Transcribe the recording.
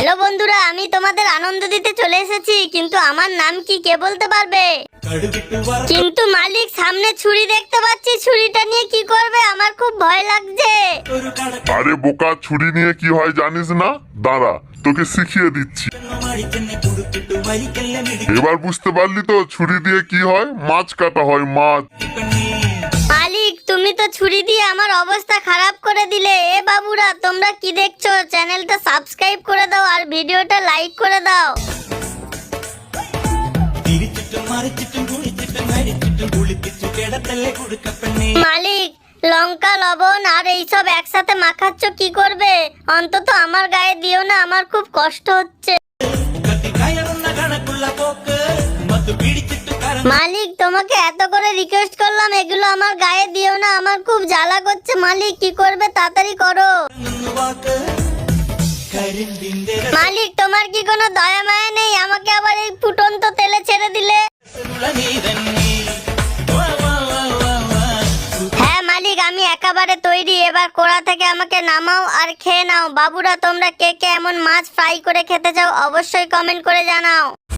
Hello বন্ধুরা, আমি তোমাদের আনন্দ দিতে চলে এসেছি, কিন্তু আমার নাম কি কে বলতে পারবে? কিন্তু মালিক, সামনে ছুরি দেখতে পাচ্ছি, ছুরিটা নিয়ে কি করবে? আমার খুব ভয় লাগছে। আরে বোকা, ছুরি নিয়ে কি হয় জানিস না? দাঁড়া, তোকে শিখিয়ে দিচ্ছি। এবার বুঝতে পারলি তো ছুরি দিয়ে কি হয়? মাছ কাটা হয়, মাছ। মালিক, তুমি তো ছুরি দিয়ে আমার অবস্থা খারাপ করে দিলে। এ বাবুরা, তোমরা কি দেখছো? চ্যানেলটা সাবস্ক্রাইব করে দাও আর ভিডিওটা লাইক করে দাও। মালিক, লঙ্কা, লবণ আর এইসব একসাথে মাখাচ্ছ কি করবে? অন্তত আমার গায়ে দিও না, আমার খুব কষ্ট হচ্ছে। মালিক, তোমাকে এত করে রিকোয়েস্ট করলাম, এগুলো আমার গায়ে দিও না, আমার খুব জ্বালা করছে। মালিক, কি করবে? তাড়াতাড়ি করো। মালিক, তোমার কি কোনো দয়া মায়া নেই? আমাকে আবার এই ফুটন্ত তেলে ছেড়ে দিলে। হ্যাঁ মালিক, আমি একেবারে তৈরি। এবার কোড়া থেকে আমাকে নামাও আর খেয়ে নাও। বাবুরা, তোমরা কে কে এমন মাছ ফ্রাই করে খেতে চাও অবশ্যই কমেন্ট করে জানাও।